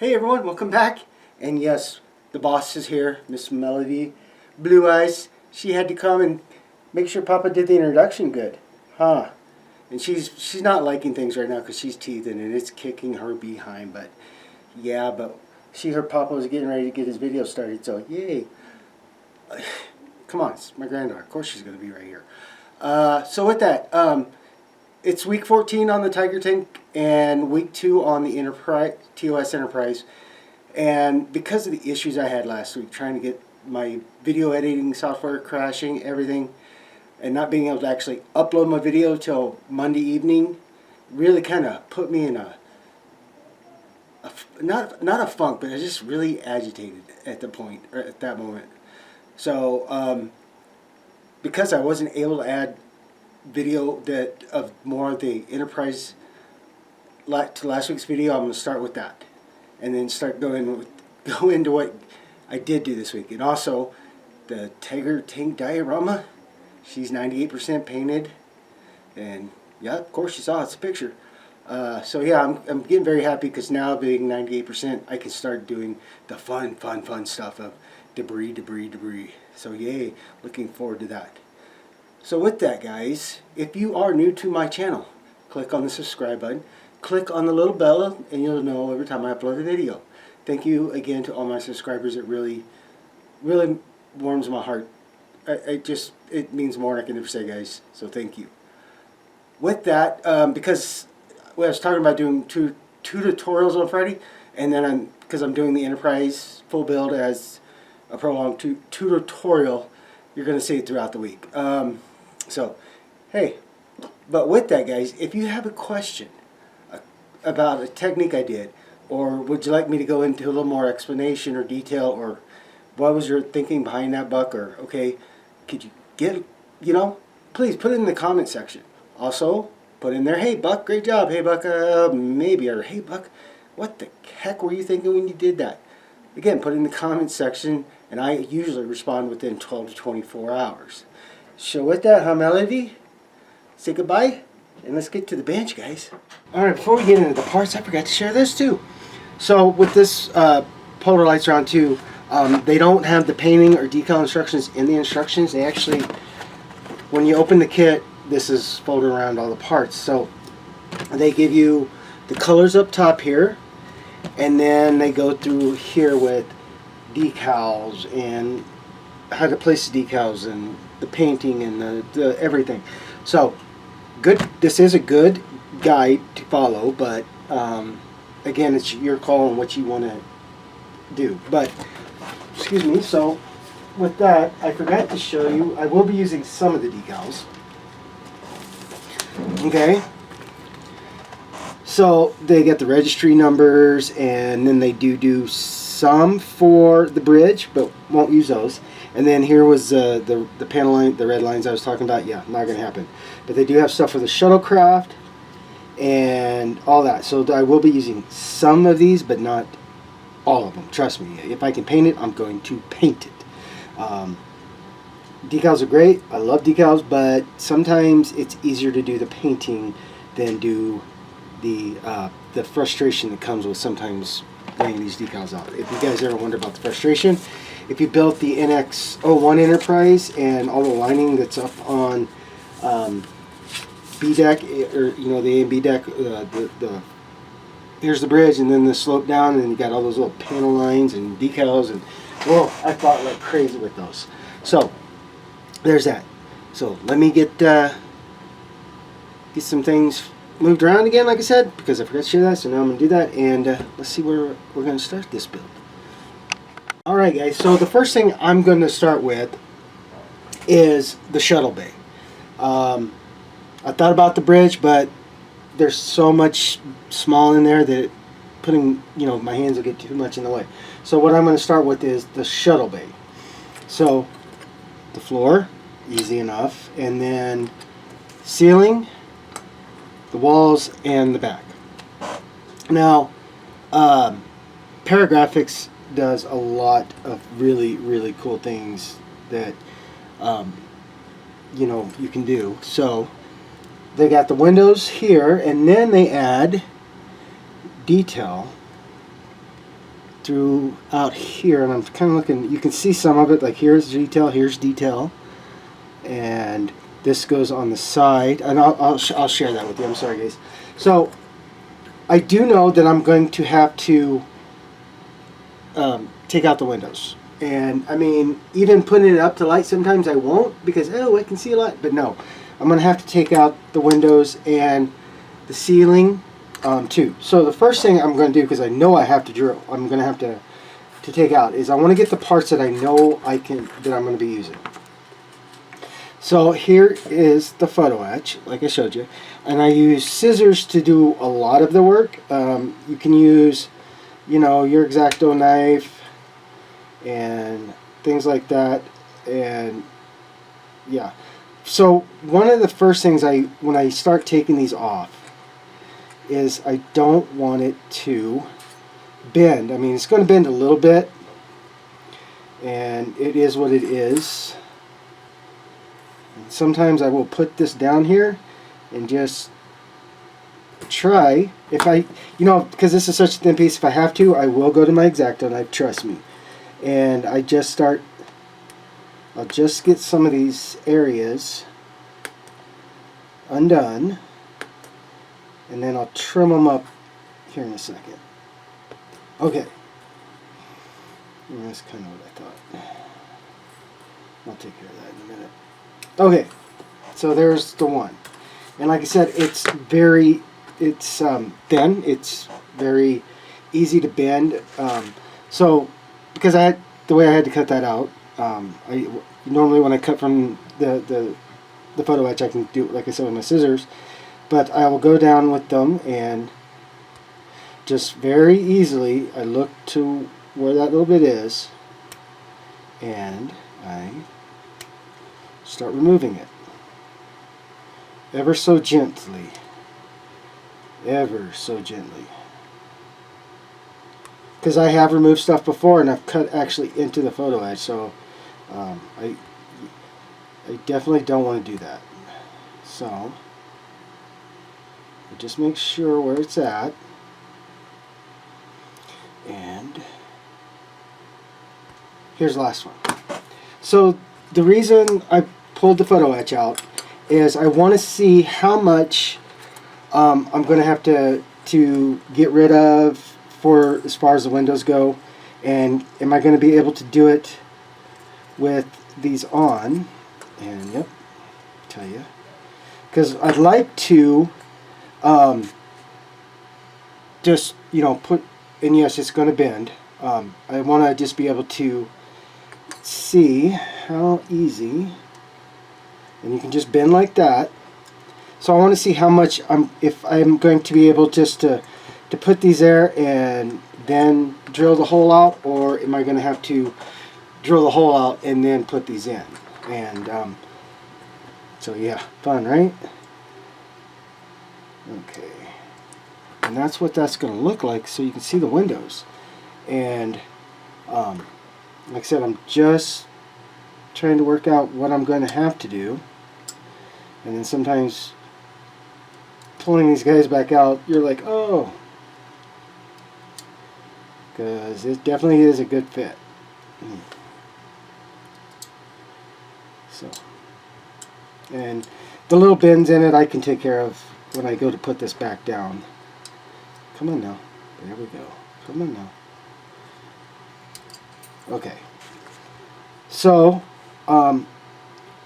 Hey everyone, welcome back. And yes, the boss is here, Miss Melody Blue Eyes. She had to come and make sure Papa did the introduction good. Huh. And she's not liking things right now because she's teething and it's kicking her behind. But yeah, but she heard Papa was getting ready to get his video started, so yay. Come on, it's my granddaughter. Of course she's going to be right here. So with that, it's week 14 on the Tiger Tank and week 2 on the Enterprise, TOS Enterprise. And because of the issues I had last week trying to get my video editing software crashing, everything, and not being able to actually upload my video till Monday evening, really kind of put me in not a funk, but I just really agitated at that moment. So because I wasn't able to add video of more of the Enterprise to last week's video, I'm going to start with that, and then go into what I did do this week. And also the Tiger Tank Diorama, she's 98% painted, and yeah, of course you saw it's a picture. So yeah, I'm getting very happy because now being 98%, I can start doing the fun stuff of debris. So yay, looking forward to that. So with that, guys, if you are new to my channel, click on the subscribe button, click on the little bell, and you'll know every time I upload a video. Thank you again to all my subscribers. It really warms my heart. It means more than I can ever say, guys. So thank you. With that, because I was talking about doing two tutorials on Friday, and then because I'm doing the Enterprise full build as a prolonged tutorial, you're going to see it throughout the week. So, hey, but with that, guys, if you have a question about a technique I did, or would you like me to go into a little more explanation or detail, or what was your thinking behind that, Buck, or okay, could you please put it in the comment section. Also, put in there, hey, Buck, great job, hey, Buck, maybe, or hey, Buck, what the heck were you thinking when you did that? Again, put it in the comment section, and I usually respond within 12 to 24 hours. So with that, Melody, say goodbye, and let's get to the bench, guys. Alright, before we get into the parts, I forgot to share this too. So with this Polar Lights Round 2, they don't have the painting or decal instructions in the instructions. They actually, when you open the kit, this is folded around all the parts. So they give you the colors up top here, and then they go through here with decals and how to place the decals and the painting and the everything. So good. This is a good guide to follow, but again, it's your call on what you want to do. But excuse me. So with that, I forgot to show you. I will be using some of the decals. Okay. So they get the registry numbers, and then they do some for the bridge, but won't use those. And then here was the panel line, the red lines I was talking about. Yeah, not going to happen. But they do have stuff for the shuttlecraft and all that. So I will be using some of these, but not all of them. Trust me. If I can paint it, I'm going to paint it. Decals are great. I love decals, but sometimes it's easier to do the painting than do the frustration that comes with sometimes laying these decals out. If you guys ever wonder about the frustration, if you built the NX-01 Enterprise and all the lining that's up on B deck, or the A and B deck, here's the bridge and then the slope down, and you got all those little panel lines and decals, and whoa, I fought like crazy with those. So there's that. So let me get some things moved around again, like I said, because I forgot to share that. So now I'm going to do that, and let's see where we're going to start this build. Alright, guys, so the first thing I'm going to start with is the Shuttle Bay. I thought about the bridge, but there's so much small in there that putting, my hands will get too much in the way. So what I'm going to start with is the Shuttle Bay. So the floor, easy enough, and then ceiling, the walls, and the back. Now, Paragraphics does a lot of really cool things that you can do. So they got the windows here, and then they add detail throughout here, and I'm kind of looking. You can see some of it. Like here's detail, and this goes on the side. And I'll share that with you. I'm sorry, guys. So I do know that I'm going to have to take out the windows. And I mean, even putting it up to light, sometimes I won't because, oh, I can see a lot. But no, I'm going to have to take out the windows and the ceiling too. So the first thing I'm going to do, because I know I have to drill, I'm going to have to take out, is I want to get the parts that I know that I'm going to be using. So here is the photo etch, like I showed you. And I use scissors to do a lot of the work. You can use, you know, your X-Acto knife and things like that. And yeah. So one of the first things when I start taking these off is I don't want it to bend. I mean, it's going to bend a little bit, and it is what it is. And sometimes I will put this down here and just try, if I, you know, because this is such a thin piece, if I have to, I will go to my X-Acto knife, trust me. And I'll just get some of these areas undone, and then I'll trim them up here in a second. Okay. And that's kind of what I thought. I'll take care of that in a minute. Okay. So there's the one. And like I said, it's thin. It's very easy to bend. So because the way I had to cut that out, normally when I cut from the photo etch, I can do it, like I said, with my scissors. But I will go down with them and just very easily, I look to where that little bit is, and I start removing it. Ever so gently. Ever so gently. Because I have removed stuff before, and I've cut actually into the photo etch, so I definitely don't want to do that. So just make sure where it's at, and here's the last one. So the reason I pulled the photo etch out is I want to see how much I'm going to have to get rid of for as far as the windows go, and am I going to be able to do it with these on. And yep, tell you, because I'd like to just, you know, put, and yes, it's going to bend. I want to just be able to see how easy, and you can just bend like that. So I want to see how much if I'm going to be able just to put these there and then drill the hole out, or am I going to have to drill the hole out and then put these in? And so yeah, fun, right? Okay, and that's what that's going to look like, so you can see the windows. And like I said, I'm just trying to work out what I'm going to have to do, and then sometimes pulling these guys back out, you're like, oh, because it definitely is a good fit. So, and the little bends in it I can take care of when I go to put this back down. Come on now, there we go. Come on now. Okay, so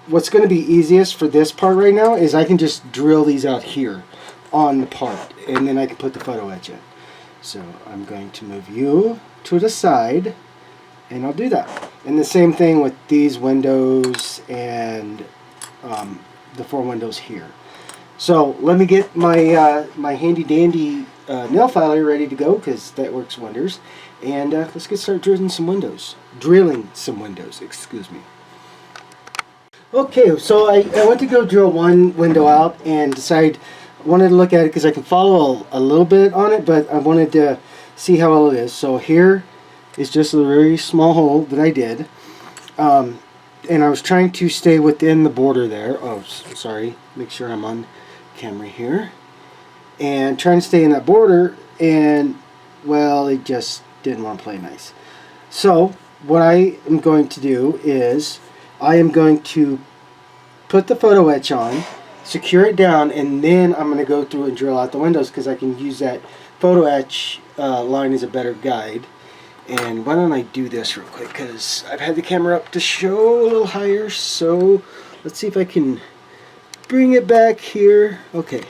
what's going to be easiest for this part right now is I can just drill these out here on the part, and then I can put the photo etch in. So I'm going to move you to the side, and I'll do that. And the same thing with these windows and the 4 windows here. So let me get my my handy dandy nail filer ready to go, because that works wonders. And let's get started drilling some windows. Excuse me. Okay, so I went to go drill one window out and wanted to look at it because I can follow a little bit on it, but I wanted to see how well it is. So here is just a very small hole that I did. And I was trying to stay within the border there. Oh, sorry. Make sure I'm on camera here. And trying to stay in that border, and well, it just didn't want to play nice. So what I am going to do is I am going to put the photo etch on, secure it down, and then I'm going to go through and drill out the windows because I can use that photo etch line as a better guide. And why don't I do this real quick because I've had the camera up to show a little higher, so let's see if I can bring it back here. Okay,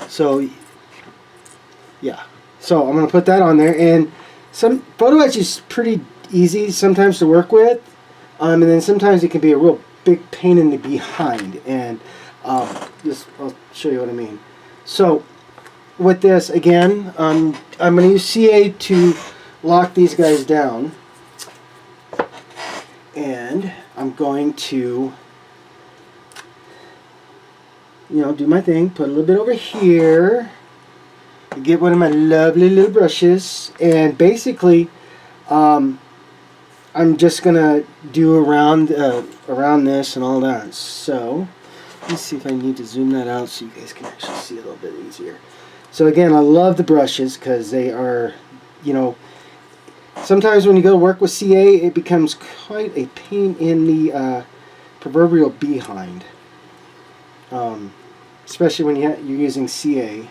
so yeah, so I'm going to put that on there, and some photo etch is pretty easy sometimes to work with, and then sometimes it can be a real big pain in the behind, and I'll show you what I mean. So with this, again, I'm going to use CA to lock these guys down, and I'm going to, you know, do my thing, put a little bit over here, get one of my lovely little brushes, and basically I'm just gonna do around this and all that. So let's see if I need to zoom that out so you guys can actually see a little bit easier. So again, I love the brushes because they are, you know, sometimes when you go to work with CA, it becomes quite a pain in the proverbial behind, especially when you're using CA.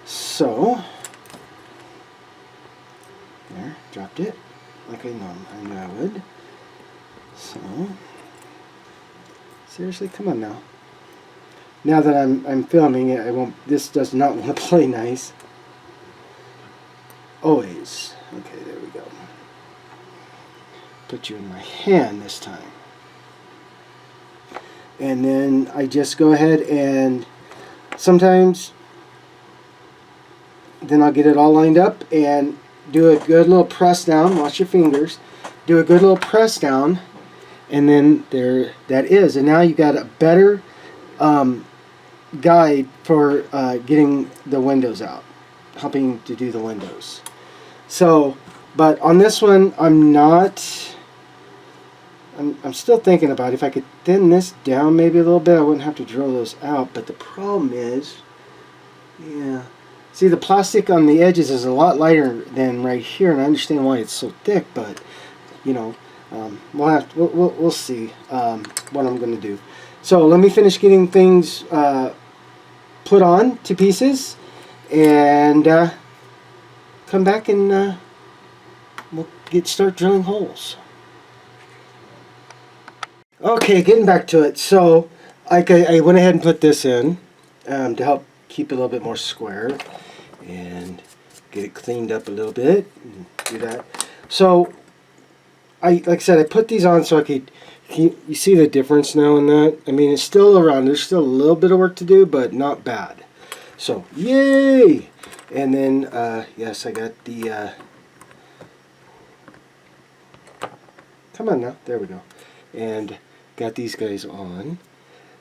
So there, dropped it like I knew I would. So seriously, come on now. Now that I'm filming it, I won't. This does not want to play nice. Always. Okay, there we go. Put you in my hand this time. And then I just go ahead and sometimes then I'll get it all lined up and do a good little press down. Watch your fingers. Do a good little press down, and then there that is. And now you got a better guide for getting the windows out, helping to do the windows. So, but on this one, I'm still thinking about if I could thin this down maybe a little bit. I wouldn't have to drill those out. But the problem is, yeah, see, the plastic on the edges is a lot lighter than right here, and I understand why it's so thick. But you know, we'll see what I'm going to do. So let me finish getting things put on to pieces, and come back and we'll start drilling holes. Okay, getting back to it. So I went ahead and put this in to help keep it a little bit more square and get it cleaned up a little bit and do that. So like I said, I put these on so I could. You see the difference now in that? I mean, it's still around. There's still a little bit of work to do, but not bad. So, yay! And then, yes, I got the, come on now, there we go. And got these guys on.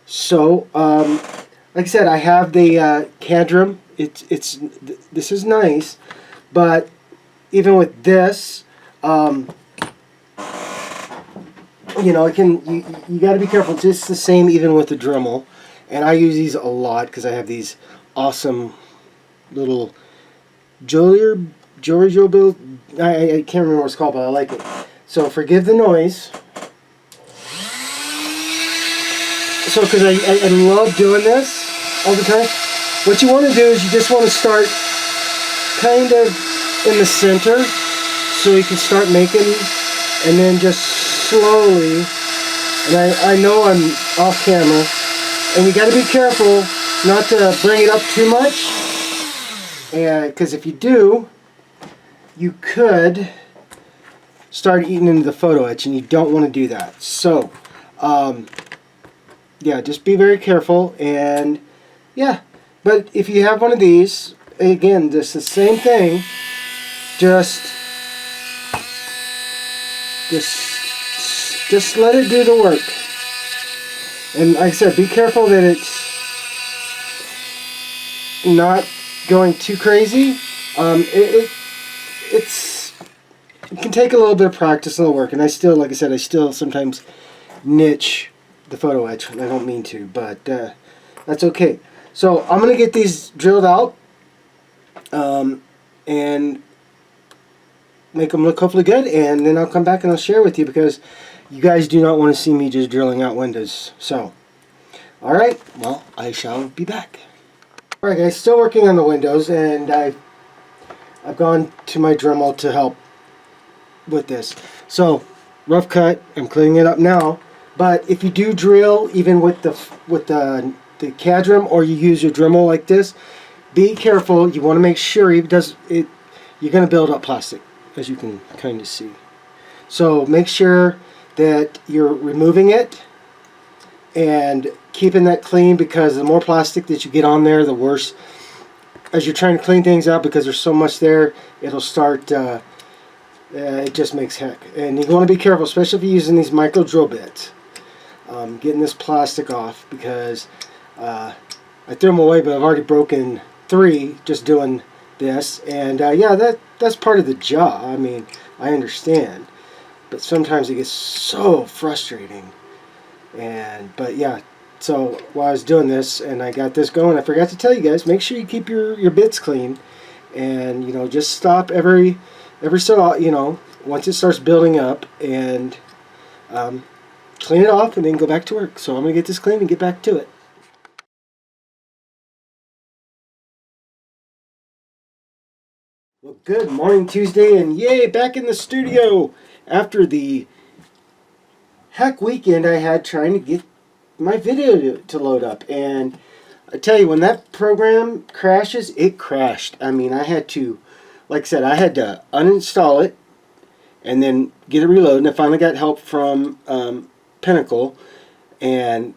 So, like I said, I have the cadmium. This is nice, but even with this, you know, you got to be careful. It's just the same even with the Dremel, and I use these a lot because I have these awesome little jewelry bill. I can't remember what it's called, but I like it. So forgive the noise. So because I love doing this all the time. What you want to do is you just want to start kind of in the center so you can start making, and then just slowly, and I know I'm off camera, and you got to be careful not to bring it up too much, and because if you do, you could start eating into the photo etch, and you don't want to do that. So yeah, just be very careful. And yeah, but if you have one of these, again, just the same thing, just let it do the work. And like I said, be careful that it's not going too crazy. It can take a little bit of practice and work. And I still, like I said, I still sometimes niche the photo etch. I don't mean to, but that's okay. So I'm going to get these drilled out. And make them look hopefully good, and then I'll come back and I'll share with you, because you guys do not want to see me just drilling out windows. So, alright, well, I shall be back. Alright guys, still working on the windows, and I've gone to my Dremel to help with this. So, rough cut, I'm cleaning it up now, but if you do drill, even with the Cadram, or you use your Dremel like this, be careful. You want to make sure you're going to build up plastic, as you can kind of see. So make sure that you're removing it and keeping that clean, because the more plastic that you get on there, the worse. As you're trying to clean things out, because there's so much there, it'll start, it just makes heck. And you want to be careful, especially if you're using these micro drill bits, getting this plastic off, because I threw them away, but I've already broken 3 just doing this. And yeah, that's part of the job. I mean, I understand, but sometimes it gets so frustrating. But yeah, so while I was doing this and I got this going, I forgot to tell you guys, make sure you keep your bits clean, and just stop every so once it starts building up, and clean it off, and then go back to work. So I'm gonna get this clean and get back to it. Well, good morning, Tuesday, and yay, back in the studio after the heck weekend I had trying to get my video to load up. And I tell you, when that program crashes, it crashed. I mean, I had to, like I said, I had to uninstall it and then get it reloaded. And I finally got help from Pinnacle, and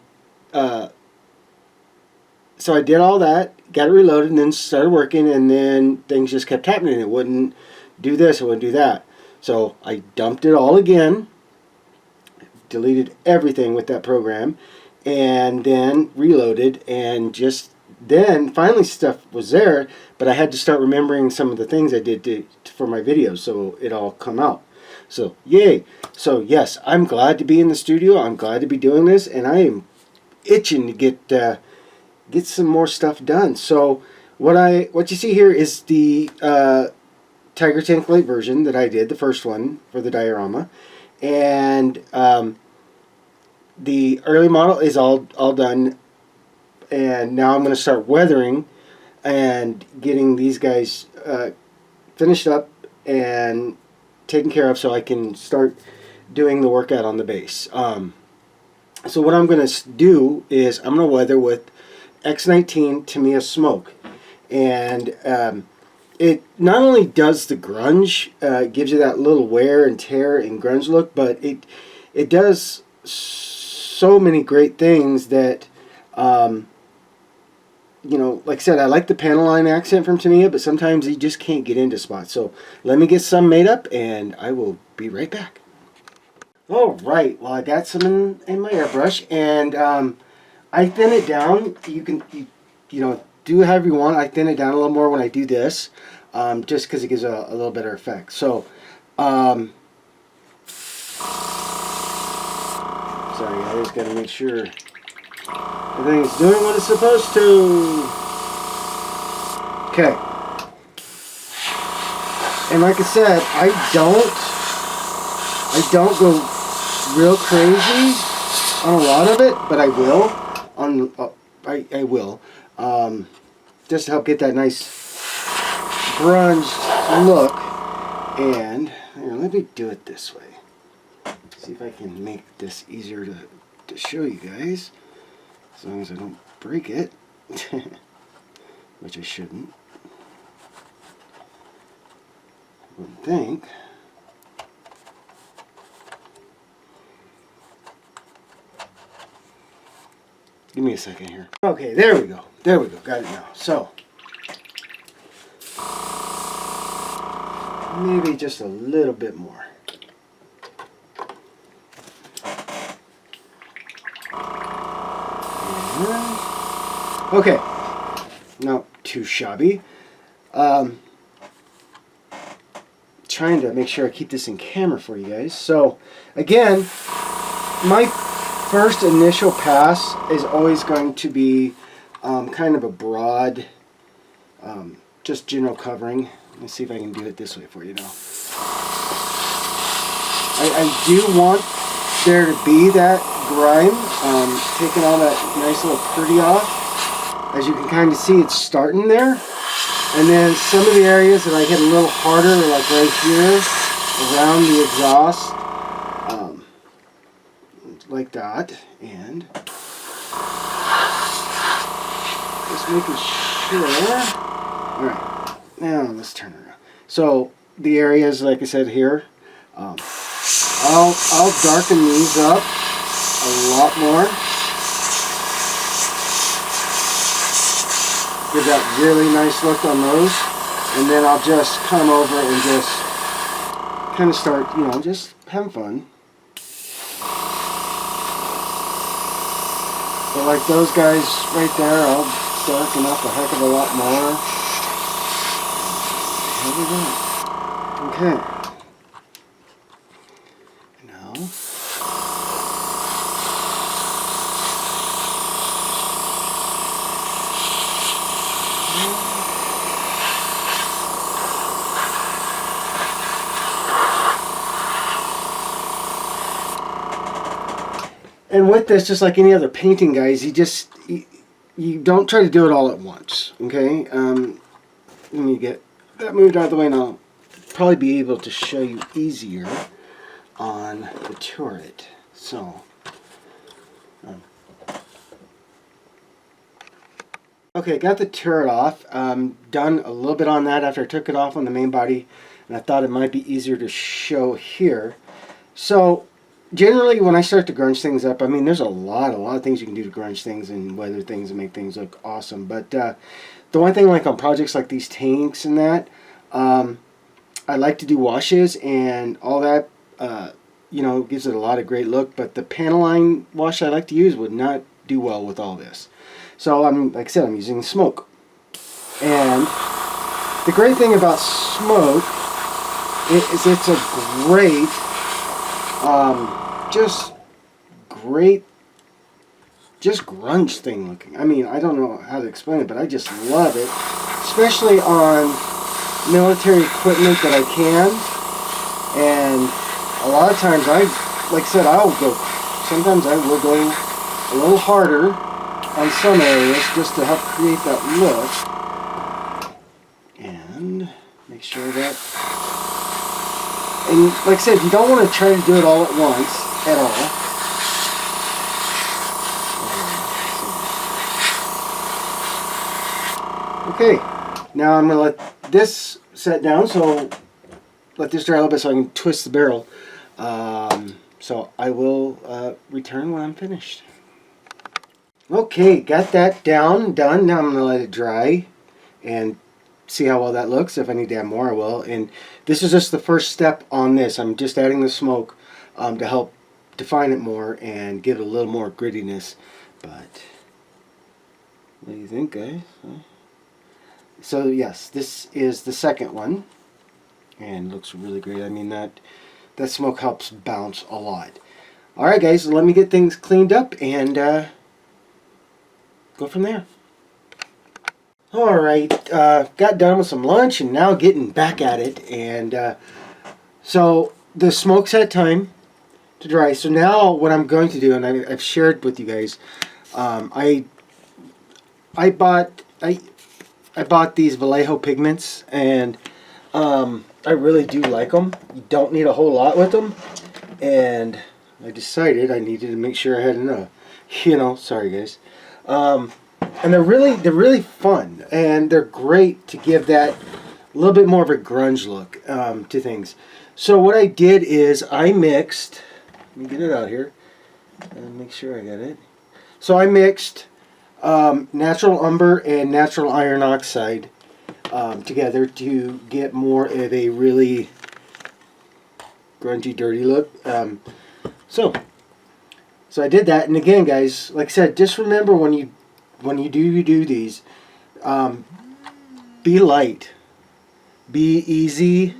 so I did all that, got it reloaded, and then started working, and then things just kept happening. It wouldn't do this, it wouldn't do that. So I dumped it all again, deleted everything with that program, and then reloaded, and just then finally stuff was there, but I had to start remembering some of the things I did for my videos, so it all come out. So yay. So yes, I'm glad to be in the studio. I'm glad to be doing this, and I am itching to get some more stuff done. So what you see here is the Tiger Tanklite version that I did, the first one for the diorama, and the early model is all done, and now I'm going to start weathering and getting these guys finished up and taken care of, so I can start doing the workout on the base. So what I'm going to do is I'm going to weather with X19 Tamiya Smoke, and it not only does the grunge, gives you that little wear and tear and grunge look, but it does so many great things that, like I said, I like the panel line accent from Tamiya, but sometimes you just can't get into spots. So let me get some made up, and I will be right back. Alright, well, I got some in my airbrush, and I thin it down. You can do however you want. I thin it down a little more when I do this, just because it gives a little better effect. So, sorry, I just got to make sure everything's doing what it's supposed to. Okay. And like I said, I don't go real crazy on a lot of it, but I will. I will. Just to help get that nice grunge look. And here, let me do it this way. See if I can make this easier to show you guys, as long as I don't break it, which I shouldn't. I wouldn't think. Give me a second here. Okay, there we go. There we go. Got it now. So, maybe just a little bit more. Okay. Not too shabby. Trying to make sure I keep this in camera for you guys. So, again, my first initial pass is always going to be kind of a broad, just general covering. Let me see if I can do it this way for you now. I do want there to be that grime, taking all that nice little pretty off. As you can kind of see, it's starting there. And then some of the areas that I hit a little harder, like right here, around the exhaust, like that. And just making sure. All right, now let's turn it around. So the areas, like I said here, I'll darken these up a lot more. Give that really nice look on those, and then I'll just come over and just kind of start, you know, just having fun. But like those guys right there, I'll darken up a heck of a lot more. Okay. Now. And with this, just like any other painting, guys, you don't try to do it all at once, okay? Let me get that moved out of the way, and I'll probably be able to show you easier on the turret. So, okay, got the turret off. Done a little bit on that after I took it off on the main body, and I thought it might be easier to show here. So, generally, when I start to grunge things up, I mean, there's a lot of things you can do to grunge things and weather things and make things look awesome. But the one thing, like on projects like these tanks and that, I like to do washes and all that. You know, gives it a lot of great look. But the panel line wash I like to use would not do well with all this. So like I said, I'm using smoke. And the great thing about smoke is it's a great, just grunge thing looking. I mean, I don't know how to explain it, but I just love it, especially on military equipment that I can. And a lot of times, like I said, sometimes I will go a little harder on some areas just to help create that look. And make sure that, and like I said, you don't want to try to do it all at once at all. Okay, now I'm going to let this set down, so let this dry a little bit so I can twist the barrel. So I will return when I'm finished. Okay, got that done. Now I'm going to let it dry and see how well that looks. If I need to add more, I will. And this is just the first step on this. I'm just adding the smoke to help define it more and give it a little more grittiness. But what do you think, guys? So yes, this is the second one, and looks really great. I mean, that smoke helps bounce a lot. All right, guys, so let me get things cleaned up and go from there. All right, got done with some lunch and now getting back at it. And so the smoke's had time to dry. So now what I'm going to do, and I've shared with you guys, I bought these Vallejo Pigments, and I really do like them. You don't need a whole lot with them, and I decided I needed to make sure I had enough. You know, sorry guys. And they're really fun, and they're great to give that a little bit more of a grunge look to things. So what I did is I mixed. Let me get it out here and make sure I got it. So I mixed natural umber and natural iron oxide together to get more of a really grungy, dirty look. So I did that, and again, guys, like I said, just remember when you do these, be light, be easy,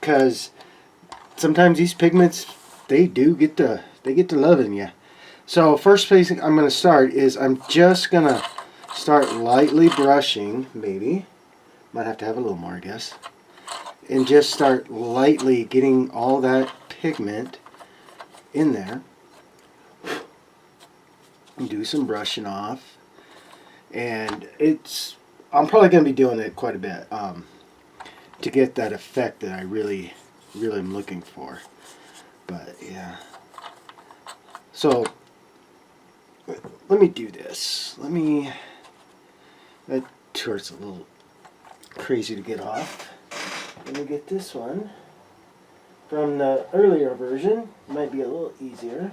because sometimes these pigments, they get to loving you. So first place I'm going to start is I'm just going to start lightly brushing, maybe. Might have to have a little more, I guess. and just start lightly getting all that pigment in there. And do some brushing off. And I'm probably going to be doing it quite a bit to get that effect that I really am looking for. But yeah. So let me do this. That tour's a little crazy to get off. Let me get this one from the earlier version. Might be a little easier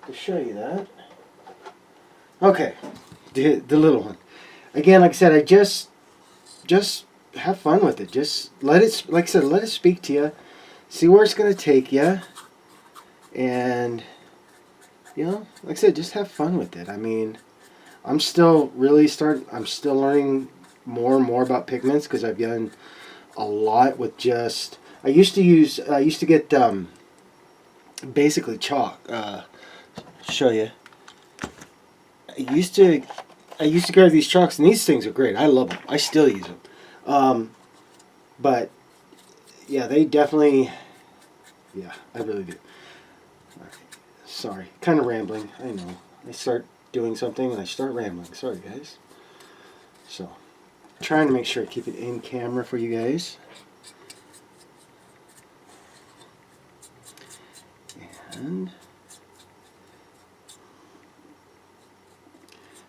to show you that. Okay, the little one. Again, like I said, I just have fun with it. Just let it, like I said, let it speak to you. See where it's going to take you. And, you know, like I said, just have fun with it. I mean, I'm still learning more and more about pigments because I've done a lot with just, I used to get basically chalk. Show you. I used to grab these chalks, and these things are great. I love them. I still use them. But yeah, they definitely, yeah, I really do. Sorry, kind of rambling. I know. I start doing something and I start rambling. Sorry, guys. So, trying to make sure I keep it in camera for you guys. And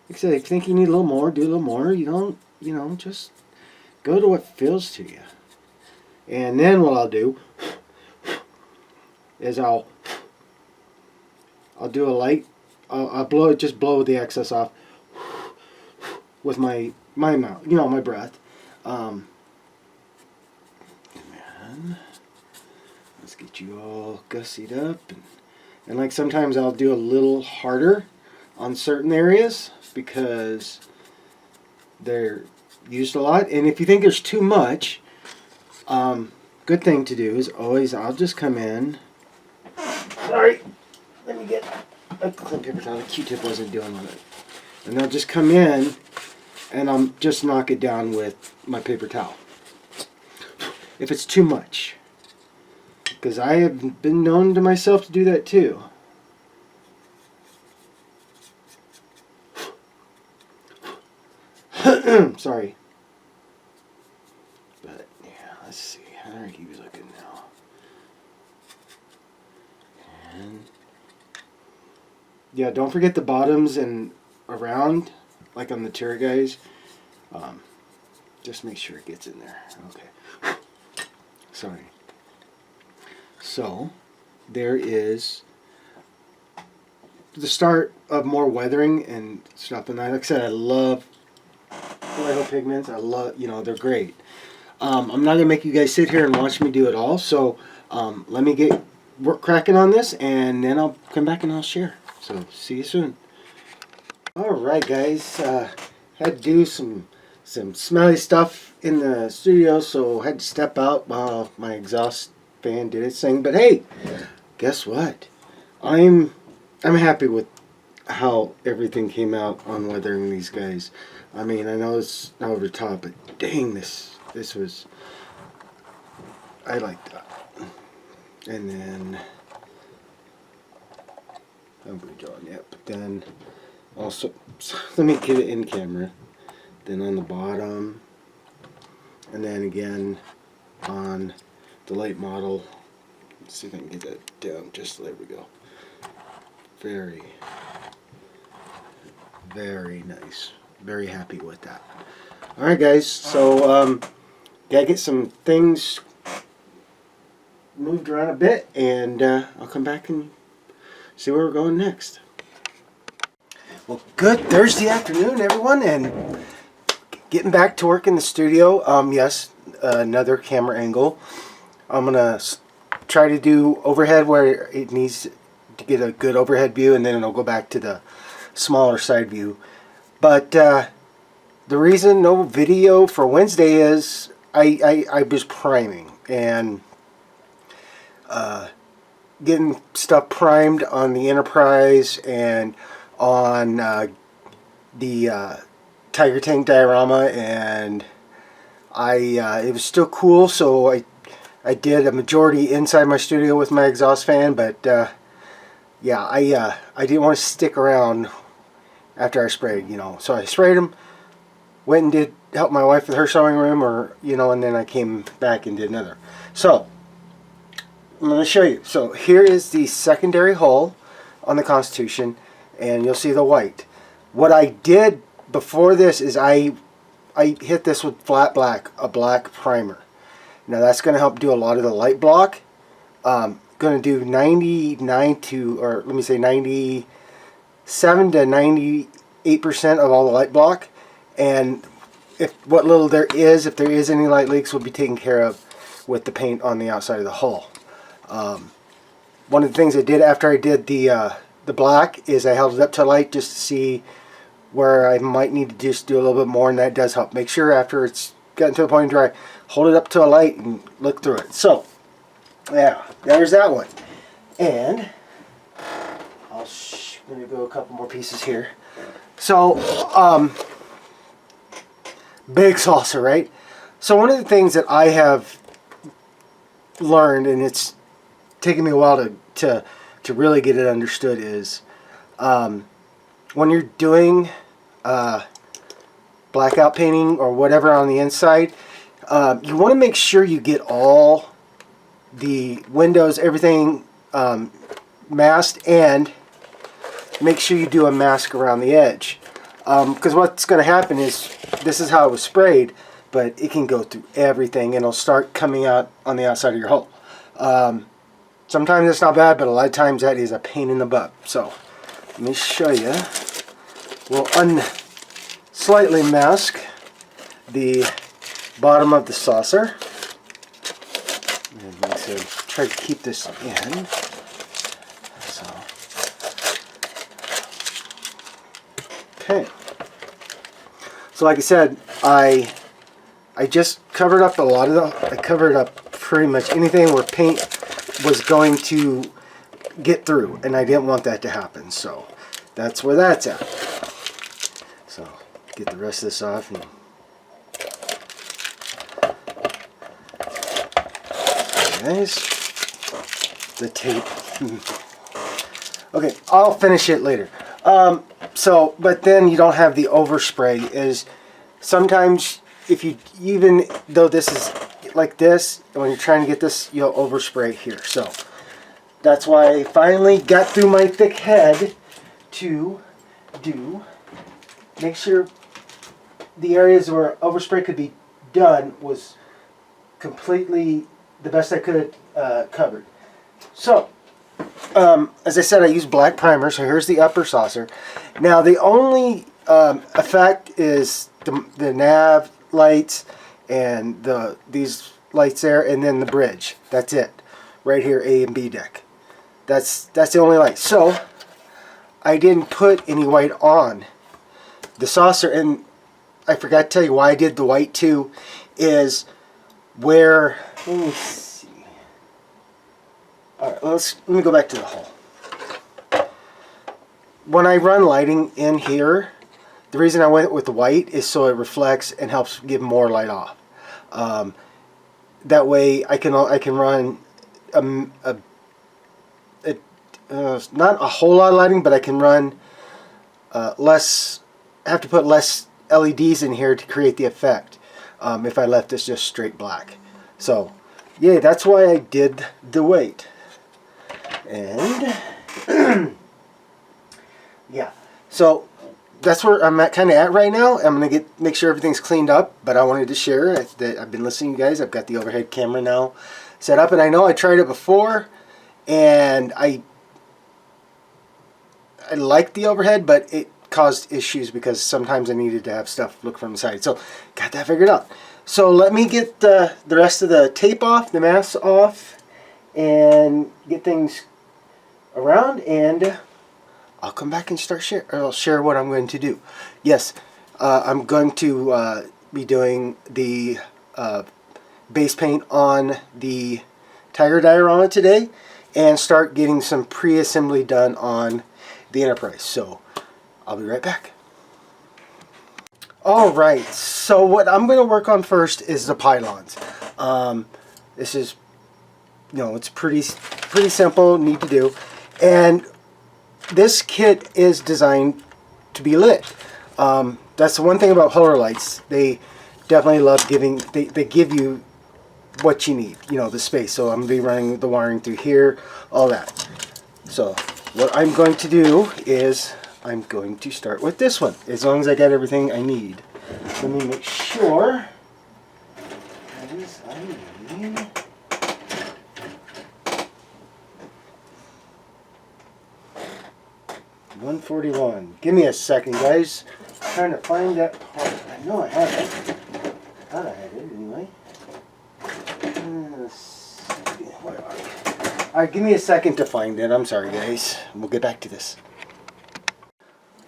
like I said, if you think you need a little more, do a little more. You don't, you know, just go to what feels to you. And then what I'll do is I'll do a light, I'll blow it, just blow the excess off with my mouth, you know, my breath. And let's get you all gussied up. And like sometimes I'll do a little harder on certain areas because they're used a lot. And if you think there's too much, good thing to do is always, I'll just come in. Sorry, let me get a clean paper towel. The Q-tip wasn't doing with it. And I'll just come in and I'll just knock it down with my paper towel. If it's too much. Because I have been known to myself to do that too. Sorry. But yeah, let's see. How are you looking now? And yeah, don't forget the bottoms and around, like on the Terra guys. Just make sure it gets in there. Okay. Sorry. So, there is the start of more weathering and stuff. And like I said, I love Vallejo Pigments. I love, you know, they're great. I'm not going to make you guys sit here and watch me do it all. So, let me get work cracking on this, and then I'll come back and I'll share. So, see you soon. Alright guys, had to do some smelly stuff in the studio, so had to step out while my exhaust fan did its thing. But hey, guess what? I'm happy with how everything came out on weathering these guys. I mean, I know it's not over the top, but dang, this was, I like that. And then I'm drawing yet, but then also, so let me get it in camera. Then on the bottom, and then again on the late model. Let's see if I can get that down. Just there we go. Very, very nice. Very happy with that. All right, guys. So gotta get some things moved around a bit, and I'll come back and see where we're going next. Well, good Thursday afternoon, everyone, and getting back to work in the studio. Yes, another camera angle. I'm gonna try to do overhead where it needs to get a good overhead view, and then it'll go back to the smaller side view. But the reason no video for Wednesday is I was priming and getting stuff primed on the Enterprise and on the Tiger Tank diorama, and it was still cool, so I did a majority inside my studio with my exhaust fan, but yeah, I didn't want to stick around after I sprayed, you know. So I sprayed them, went and did help my wife with her sewing room, or you know, and then I came back and did another. So I'm going to show you. So here is the secondary hole on the Constitution, and you'll see the white. What I did before this is I hit this with flat black, a black primer. Now that's going to help do a lot of the light block. Going to do 99 to, or let me say 97 to 98% of all the light block, and if what little there is, if there is any light leaks, will be taken care of with the paint on the outside of the hull. One of the things I did after I did the black is I held it up to light just to see where I might need to just do a little bit more, and that does help. Make sure after it's gotten to the point of dry, hold it up to a light and look through it. So yeah, there's that one. And I'm going to go a couple more pieces here. So big saucer, right? So one of the things that I have learned, and it's taken me a while to really get it understood, is when you're doing blackout painting or whatever on the inside, you want to make sure you get all the windows, everything masked, and make sure you do a mask around the edge, because what's going to happen is, this is how it was sprayed, but it can go through everything and it'll start coming out on the outside of your hull. Sometimes it's not bad, but a lot of times that is a pain in the butt. So let me show you. We'll slightly mask the bottom of the saucer. And like I said, try to keep this in. So, okay. So like I said, I just covered up a lot of I covered up pretty much anything where paint was going to get through, and I didn't want that to happen. So that's where that's at. So get the rest of this off. And nice. The tape. Okay, I'll finish it later. So, but then you don't have the overspray. Is sometimes if you, even though this is like this, when you're trying to get this, you'll overspray here. So that's why I finally got through my thick head to make sure the areas where overspray could be done was completely the best I could covered. So as I said, I used black primer. So here's the upper saucer. Now the only effect is the nav lights and these lights there, and then the bridge. That's it. Right here, A and B deck. That's the only light. So I didn't put any white on the saucer, and I forgot to tell you why I did the white too. Is where, let me see. All right, let me go back to the hull. When I run lighting in here, the reason I went with the white is so it reflects and helps give more light off. That way I can run not a whole lot of lighting, but I can run less. I have to put less LEDs in here to create the effect if I left this just straight black. So yeah, that's why I did the white. And yeah, so that's where I'm kind of at right now. I'm gonna make sure everything's cleaned up, but I wanted to share that I've been listening to you guys. I've got the overhead camera now set up, and I know I tried it before, and I liked the overhead, but it caused issues because sometimes I needed to have stuff look from the side. So got that figured out. So let me get the rest of the tape off, the mask off, and get things around, and I'll come back and I'll share what I'm going to do. Yes, I'm going to be doing the base paint on the Tiger Diorama today, and start getting some pre-assembly done on the Enterprise. So I'll be right back. All right, so what I'm going to work on first is the pylons. This is, it's pretty simple, neat to do. And this kit is designed to be lit. That's the one thing about Polar Lights. They definitely love giving, they give you what you need, the space. So I'm going to be running the wiring through here, all that. So what I'm going to do is I'm going to start with this one, as long as I got everything I need. Let me make sure. That is, I need 141. Give me a second, guys. I'm trying to find that part. I know I have it. I thought I had it anyway. Where are we? Alright, give me a second to find it. I'm sorry, guys. We'll get back to this.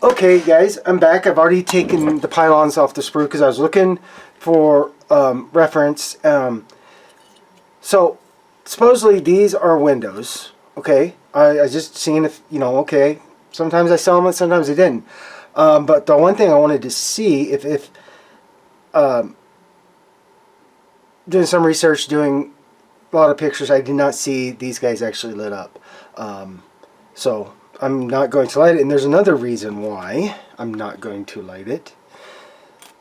Okay, guys, I'm back. I've already taken the pylons off the sprue because I was looking for reference. So, supposedly these are windows. Okay, I just seen if, okay. Sometimes I saw them, sometimes I didn't. But the one thing I wanted to see, if doing some research, doing a lot of pictures, I did not see these guys actually lit up. So I'm not going to light it, and there's another reason why I'm not going to light it.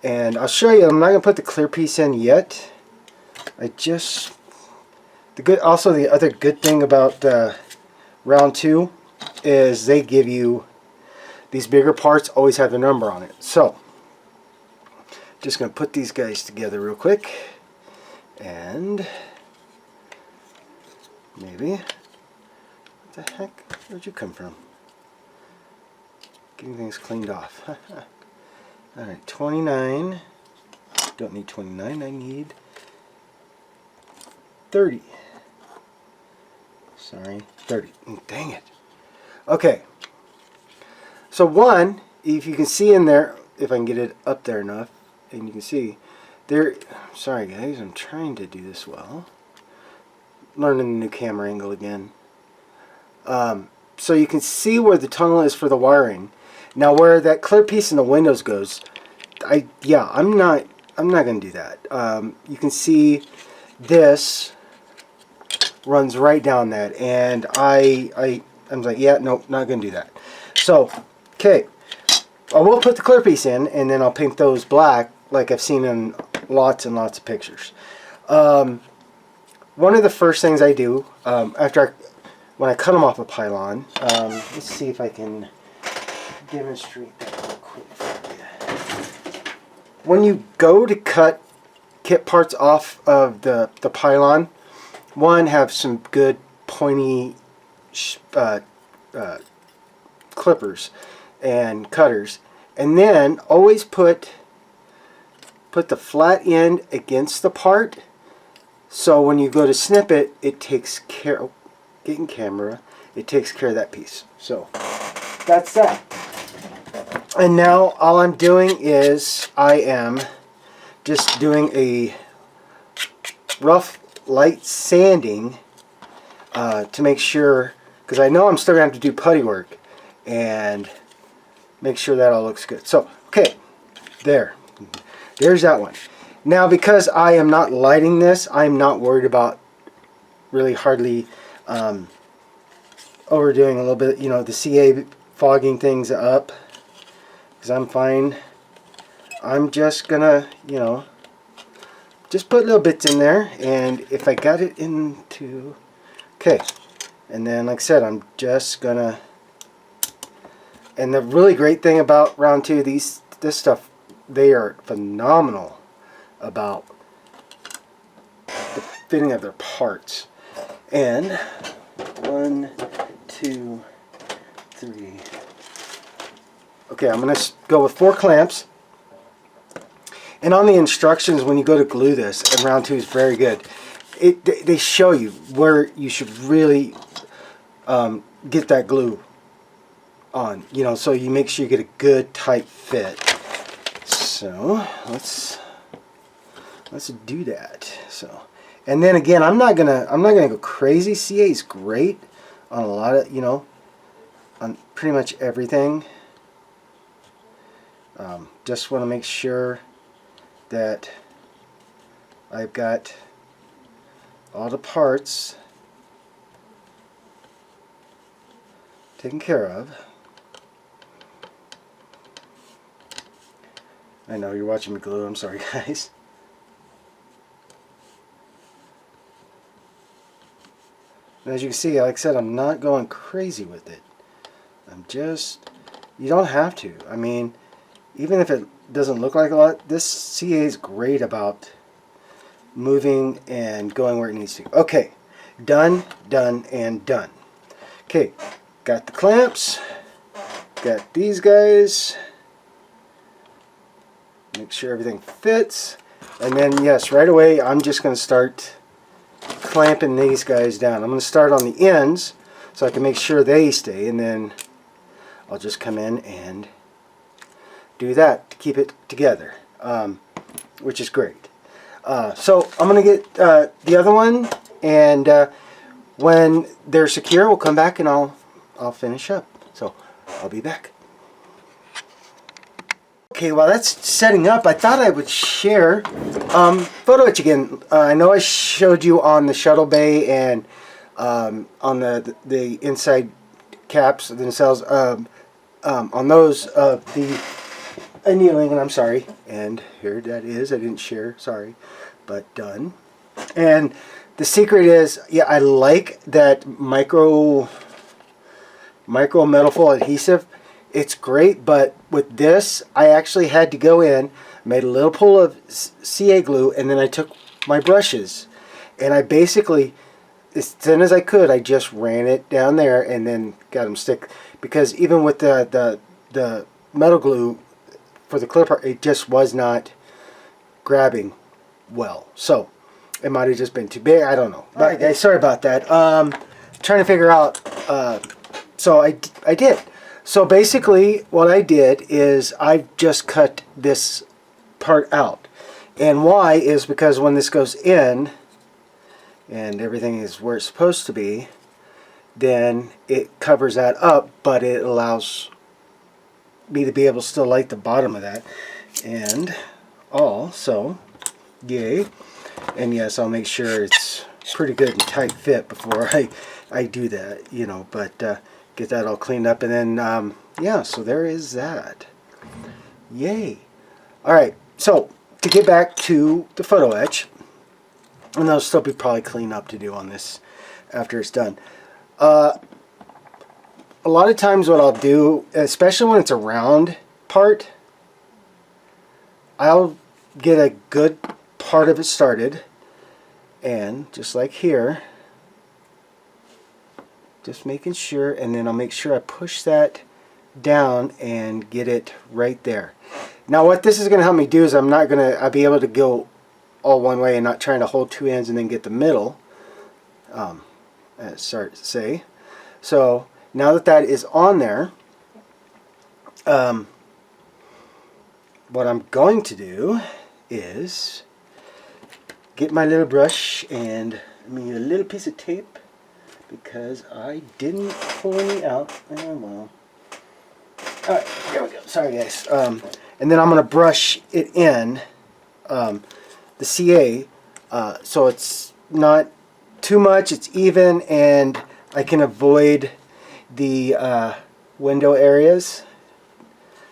And I'll show you. I'm not going to put the clear piece in yet. Also the other good thing about round 2 is they give you these bigger parts always have a number on it. So just going to put these guys together real quick, and maybe, what the heck, where'd you come from? Getting things cleaned off. Alright, 29, don't need 29, I need 30. Sorry, 30. Dang it. Okay, so one, if you can see in there, if I can get it up there enough, and you can see there. Sorry guys, I'm trying to do this well. Learning a new camera angle again. So you can see where the tunnel is for the wiring. Now where that clear piece in the windows goes, I'm not going to do that. You can see this runs right down that, and I'm like, yeah, nope, not going to do that. So, okay, I will put the clear piece in, and then I'll paint those black, like I've seen in lots and lots of pictures. One of the first things I do when I cut them off a pylon, let's see if I can demonstrate that real quick for you. When you go to cut kit parts off of the pylon, one, have some good pointy clippers and cutters, and then always put the flat end against the part, so when you go to snip it, it takes care, getting camera, it takes care of that piece. So that's that. And now all I'm doing is I am just doing a rough light sanding to make sure, because I know I'm still going to have to do putty work, and make sure that all looks good. So, okay, there's that one. Now, because I am not lighting this, I'm not worried about really hardly overdoing a little bit, the CA fogging things up, because I'm fine. I'm just gonna, just put little bits in there, and if I got it into, okay, and then like I said, I'm just gonna, and the really great thing about round 2, this stuff, they are phenomenal about the fitting of their parts. And 1, 2, 3. Okay, I'm gonna go with 4 clamps. And on the instructions, when you go to glue this, and round 2 is very good, they show you where you should really get that glue on, so you make sure you get a good tight fit. So let's do that. So, and then again, I'm not gonna go crazy. CA is great on a lot of, on pretty much everything. Just want to make sure that I've got all the parts taken care of. I know you're watching me glue, I'm sorry guys. And as you can see, like I said, I'm not going crazy with it. I'm just, you don't have to. I mean, even if it doesn't look like a lot, this CA is great about moving and going where it needs to. Okay, done, done, and done. Okay, got the clamps, got these guys. Make sure everything fits. And then, yes, right away, I'm just going to start clamping these guys down. I'm going to start on the ends so I can make sure they stay, and then I'll just come in and do that to keep it together, which is great. So I'm going to get the other one, and when they're secure, we'll come back and I'll finish up. So I'll be back. Okay, while that's setting up, I thought I would share photo etch again. I know I showed you on the Shuttle Bay and on the inside caps themselves. On those, the annealing, and I'm sorry, and here that is. I didn't share, sorry, but done. And the secret is, yeah, I like that micro metal foil adhesive. It's great, but with this, I actually had to go in, made a little pull of CA glue, and then I took my brushes, and I basically, as thin as I could, I just ran it down there and then got them stick. Because even with the metal glue for the clipper, it just was not grabbing well. So it might have just been too big. I don't know. But right, guys, sorry about that. Trying to figure out. So I did. So basically what I did is I just cut this part out. And why is because when this goes in and everything is where it's supposed to be, then it covers that up, but it allows me to be able to still light the bottom of that. And also, yay, and yes, I'll make sure it's pretty good and tight fit before I do that, you know, but get that all cleaned up, and then yeah, so there is that. Yay. Alright, so to get back to the photo etch, and there'll still be probably clean up to do on this after it's done. A lot of times what I'll do, especially when it's a round part, I'll get a good part of it started, and just like here, just making sure, and then I'll make sure I push that down and get it right there. Now what this is going to help me do is I'll be able to go all one way and not trying to hold two ends and then get the middle, sorry to say. So now that that is on there, what I'm going to do is get my little brush and I mean a little piece of tape, because I didn't pull any out. Oh well. Alright, here we go. Sorry guys. And then I'm going to brush it in, the CA, so it's not too much, it's even, and I can avoid the window areas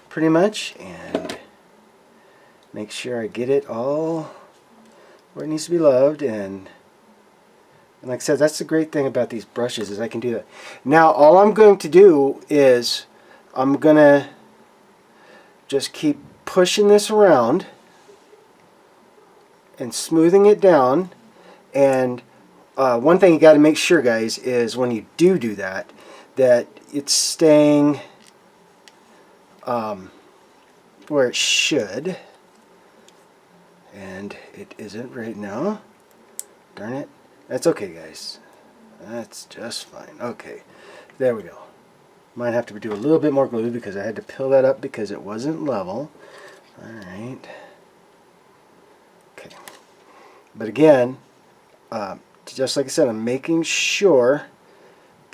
pretty much, and make sure I get it all where it needs to be loved. And like I said, that's the great thing about these brushes, is I can do that. Now all I'm going to do is I'm going to just keep pushing this around and smoothing it down. And one thing you got to make sure, guys, is when you do that, that it's staying where it should. And it isn't right now. Darn it. That's okay, guys. That's just fine. Okay, there we go. Might have to do a little bit more glue because I had to peel that up because it wasn't level. Alright. Okay. But again, just like I said, I'm making sure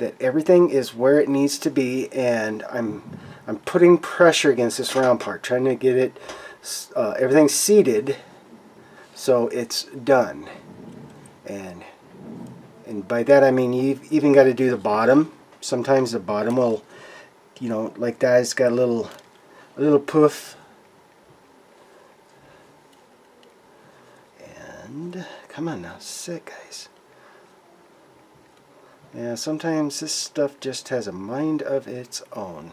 that everything is where it needs to be, and I'm putting pressure against this round part, trying to get it everything seated so it's done. And by that I mean you've even got to do the bottom. Sometimes the bottom will, you know, like that, it's got a little poof. And come on now, sit guys. Yeah, sometimes this stuff just has a mind of its own.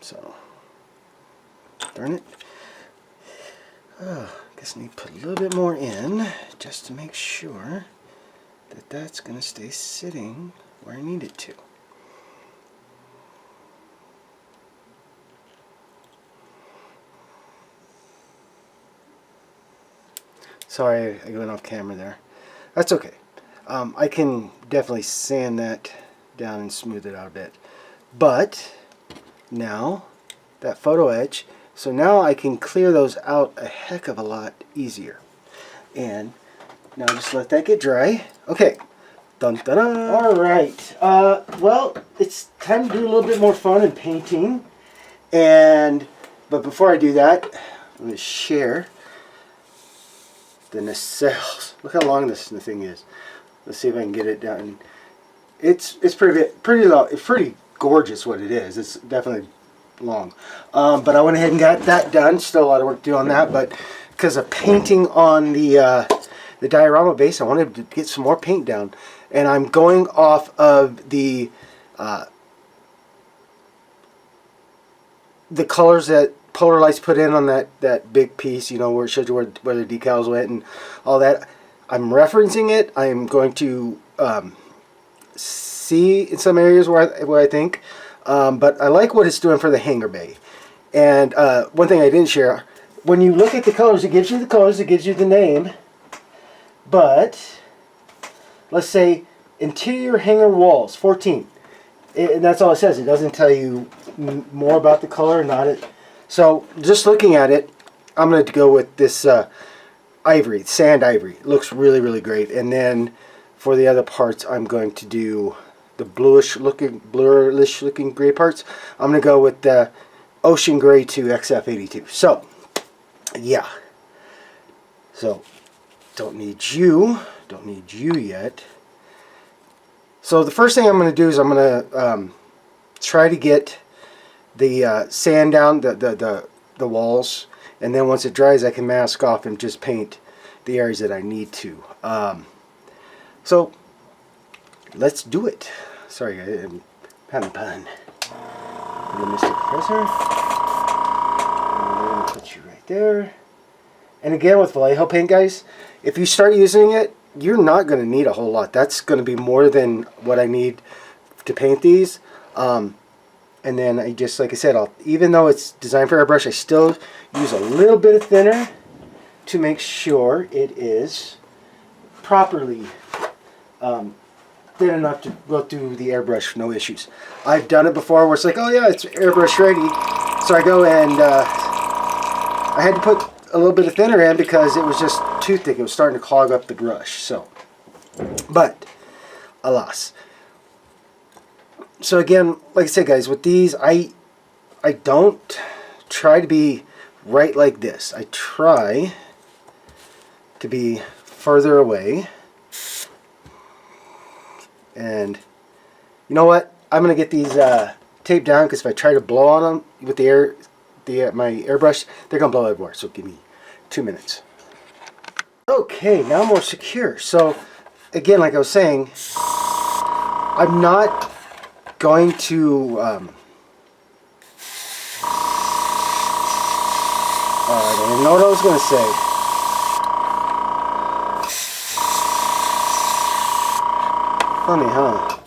So, darn it. Oh, I guess I need to put a little bit more in just to make sure that that's going to stay sitting where I need it to. Sorry, I went off camera there. That's okay. I can definitely sand that down and smooth it out a bit. But now, that photo edge, so now I can clear those out a heck of a lot easier. And now just let that get dry. Okay. Dun, dun, dun. All right. Well, it's time to do a little bit more fun and painting. But before I do that, I'm going to share the nacelles. Look how long this thing is. Let's see if I can get it down. It's pretty long. It's pretty gorgeous what it is. It's definitely long. But I went ahead and got that done. Still a lot of work to do on that, but because of painting on the diorama base, I wanted to get some more paint down, and I'm going off of the colors that Polar Lights put in on that big piece, you know, where it shows you where the decals went and all that. I'm referencing it. I'm going to see in some areas where I think, but I like what it's doing for the hangar bay. And one thing I didn't share, when you look at the colors, it gives you the colors, it gives you the name, but let's say interior hangar walls 14, and that's all it says. It doesn't tell you more about the color, not it. So just looking at it, I'm going to go with this ivory, sand ivory. It looks really, really great. And then for the other parts, I'm going to do the bluish looking gray parts. I'm going to go with the Ocean Gray 2 XF82. So, yeah. So, don't need you yet. So the first thing I'm going to do is I'm going to try to get the sand down the walls, and then once it dries I can mask off and just paint the areas that I need to. So let's do it. Sorry, I'm having fun. Little Mr. Professor. And we're going to put you right there. And again, with Vallejo paint, guys, if you start using it, you're not going to need a whole lot. That's going to be more than what I need to paint these. And then I just, like I said, even though it's designed for airbrush, I still use a little bit of thinner to make sure it is properly thin enough to go through the airbrush, no issues. I've done it before where it's like, oh yeah, it's airbrush ready. So I go and I had to put a little bit of thinner in because it was just too thick. It was starting to clog up the brush. So, but alas. So again, like I said, guys, with these, I don't try to be right like this. I try to be further away. And you know what? I'm gonna get these taped down, because if I try to blow on them with my airbrush, they're gonna blow everywhere. So give me 2 minutes. Okay, now I'm more secure. So again, like I was saying, I'm not going to I don't even know what I was going to say. Funny, huh?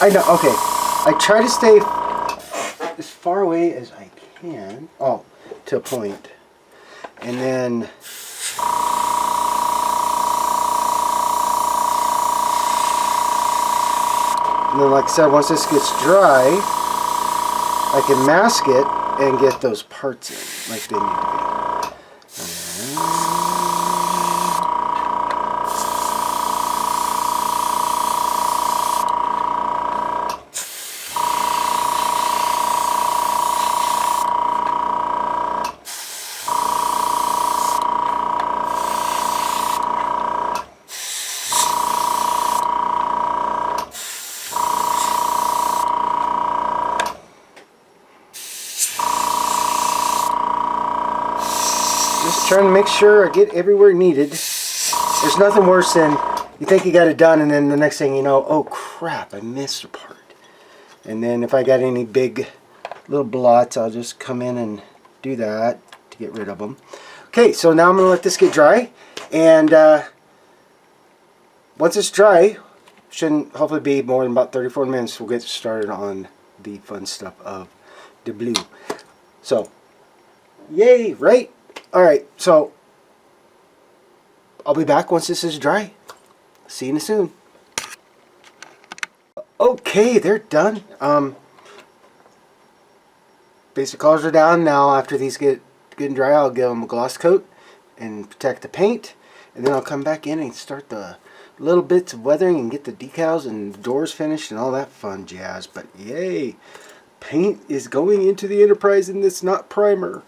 I know. Okay, I try to stay as far away as I can. Oh, to a point, and then. And then, like I said, once this gets dry, I can mask it and get those parts in like they need to be. trying to make sure I get everywhere needed. There's nothing worse than you think you got it done, and then the next thing you know, oh crap, I missed a part. And then if I got any big little blots, I'll just come in and do that to get rid of them. Okay, so now I'm going to let this get dry, and once it's dry, shouldn't hopefully be more than about 34 minutes, we'll get started on the fun stuff of the blue. So, yay, right? Alright, so I'll be back once this is dry. See you soon. Okay, they're done. Basic colors are down. Now after these get dry, I'll give them a gloss coat and protect the paint. And then I'll come back in and start the little bits of weathering and get the decals and the doors finished and all that fun jazz. But yay, paint is going into the Enterprise and it's not primer.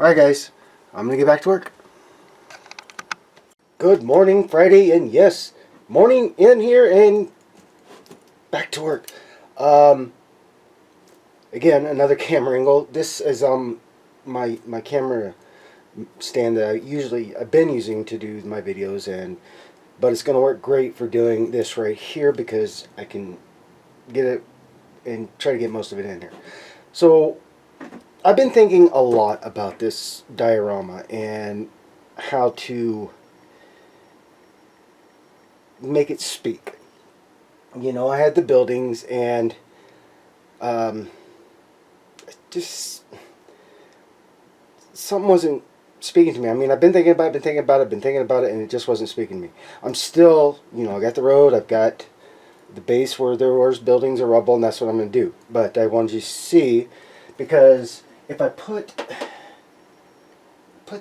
Alright guys, I'm going to get back to work. Good morning, Friday, and yes, morning in here and back to work. Again, another camera angle. This is my camera stand that I've been using to do my videos, but it's going to work great for doing this right here because I can get it and try to get most of it in here. So I've been thinking a lot about this diorama and how to make it speak. You know, I had the buildings and just something wasn't speaking to me. I mean, I've been thinking about it, and it just wasn't speaking to me. I'm still, you know, I got the road, I've got the base where there was buildings or rubble, and that's what I'm going to do. But I wanted you to see, because if I put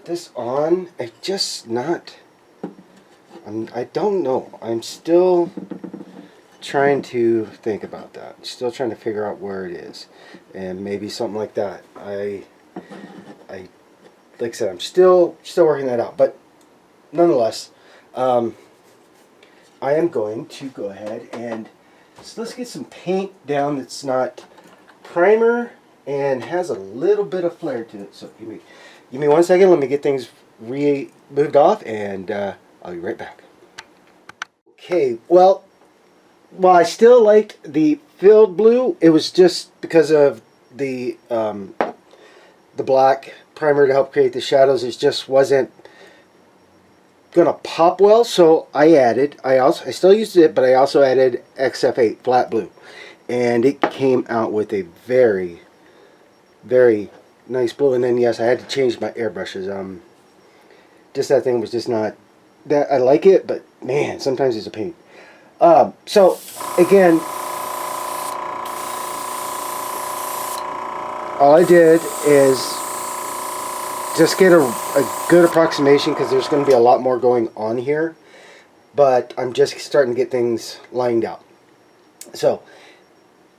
this on, it's just not, I don't know. I'm still trying to think about that. Still trying to figure out where it is, and maybe something like that. I like I said, I'm still working that out, but nonetheless, I am going to go ahead and let's get some paint down that's not primer and has a little bit of flair to it. So give me 1 second. Let me get things moved off, and I'll be right back. Okay, well, I still liked the filled blue, it was just because of the black primer to help create the shadows. It just wasn't gonna pop well, so I still used it, but I also added XF8 flat blue, and it came out with a very, very nice blue. And then yes, I had to change my airbrushes. Just that thing was just not that. I like it, but man, sometimes it's a pain. So again, all I did is just get a good approximation, because there's going to be a lot more going on here, but I'm just starting to get things lined out. So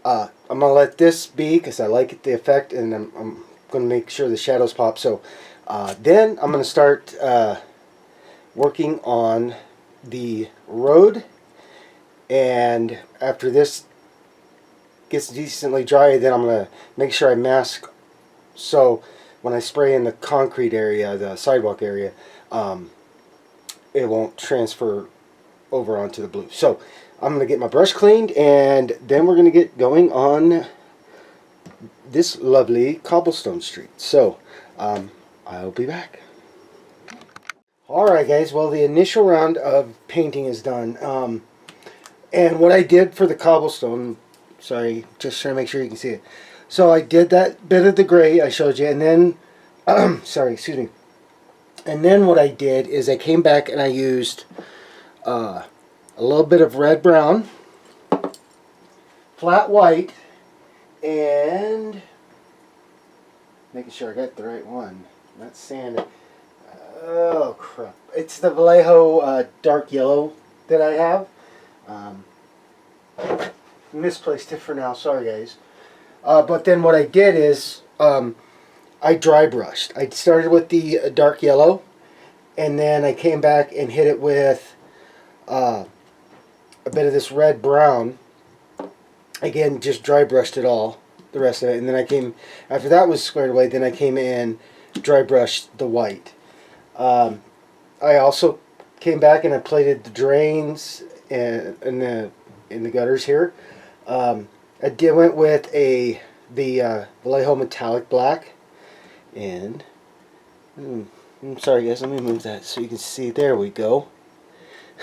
I'm going to let this be, because I like the effect, and I'm going to make sure the shadows pop. So then I'm going to start working on the road, and after this gets decently dry, then I'm going to make sure I mask, so when I spray in the concrete area, the sidewalk area, it won't transfer over onto the blue. So I'm going to get my brush cleaned, and then we're going to get going on this lovely cobblestone street. So I'll be back. Alright guys, well, the initial round of painting is done. And what I did for the cobblestone, sorry, just trying to make sure you can see it. So I did that bit of the gray I showed you, and then, sorry, excuse me. And then what I did is I came back and I used a little bit of red brown, flat white, and making sure I got the right one. Not sand. Oh crap! It's the Vallejo dark yellow that I have. Misplaced it for now. Sorry guys. But then what I did is I dry brushed. I started with the dark yellow, and then I came back and hit it with a bit of this red brown. Again, just dry brushed it all, the rest of it, and then I came, after that was squared away, then I came in, dry brushed the white. I also came back and I plated the drains and in the gutters here. I went with the Vallejo metallic black, and I'm sorry guys, let me move that so you can see. There we go.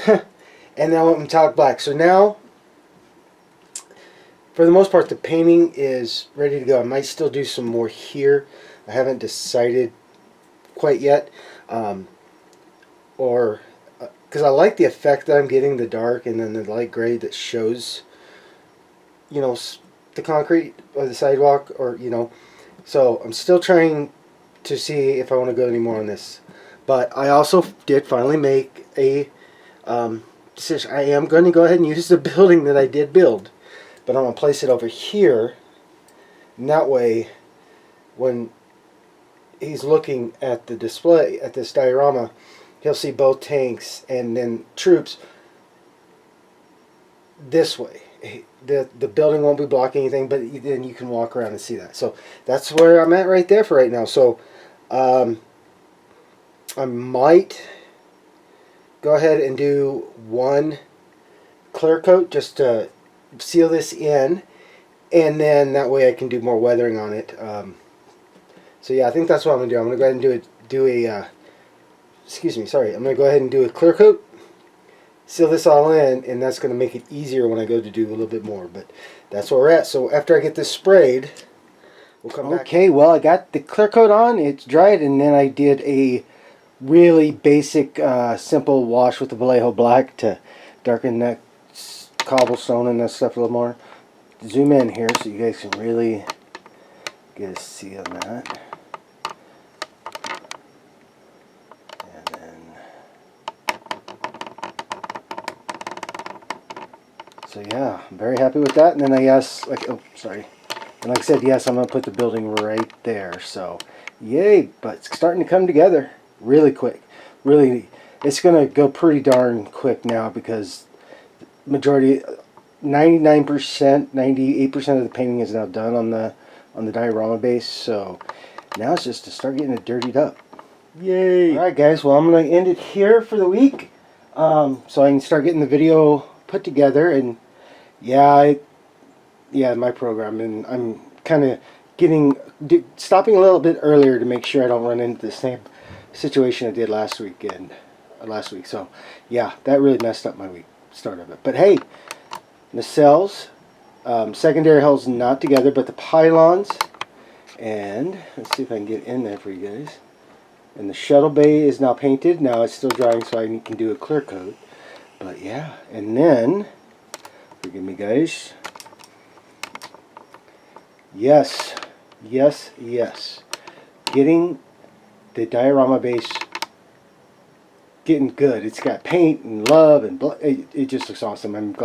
And then I went metallic black. So now, for the most part, the painting is ready to go. I might still do some more here. I haven't decided quite yet, or because I like the effect that I'm getting, the dark and then the light gray that shows, you know, the concrete or the sidewalk, or you know. So I'm still trying to see if I want to go any more on this. But I also did finally make a decision. I am going to go ahead and use the building that I did build, but I'm going to place it over here, and that way when he's looking at the display, at this diorama, he'll see both tanks and then troops this way. The building won't be blocking anything, but then you can walk around and see that. So that's where I'm at right there for right now. So I might go ahead and do one clear coat just to seal this in, and then that way I can do more weathering on it. So yeah, I think that's what I'm gonna do. I'm gonna go ahead and do a excuse me, sorry. I'm gonna go ahead and do a clear coat, seal this all in, and that's gonna make it easier when I go to do a little bit more. But that's where we're at. So after I get this sprayed, we'll come back. Okay, well, I got the clear coat on. It's dried, and then I did a really basic, simple wash with the Vallejo black to darken that cobblestone and that stuff a little more. Zoom in here so you guys can really get a see on that. And then, so yeah, I'm very happy with that. And then I guess, oh, sorry. And like I said, yes, I'm going to put the building right there. So, yay, but it's starting to come together really quick. Really, it's going to go pretty darn quick now because majority, 99%, 98% of the painting is now done on the diorama base. So now it's just to start getting it dirtied up. Yay! All right, guys. Well, I'm going to end it here for the week, so I can start getting the video put together. And yeah, my program, and I'm kind of stopping a little bit earlier to make sure I don't run into the same situation I did last week. So yeah, that really messed up my week start of it. But hey, nacelles, secondary hulls not together, but the pylons, and let's see if I can get in there for you guys. And the shuttle bay is now painted. Now it's still drying, so I can do a clear coat. But yeah, and then forgive me, guys. Yes. Getting the diorama base getting good. It's got paint and love and it just looks awesome. I'm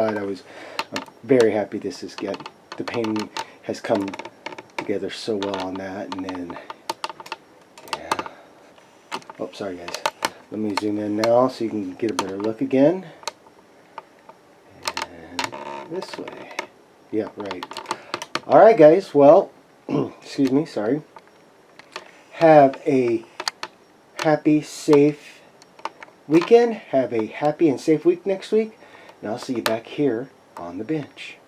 very happy the painting has come together so well on that. And then yeah. Oh, sorry guys. Let me zoom in now so you can get a better look again. And this way. Yeah, right. Alright guys, well, excuse me, sorry. Have a happy, safe weekend. Have a happy and safe week next week. And I'll see you back here on the bench.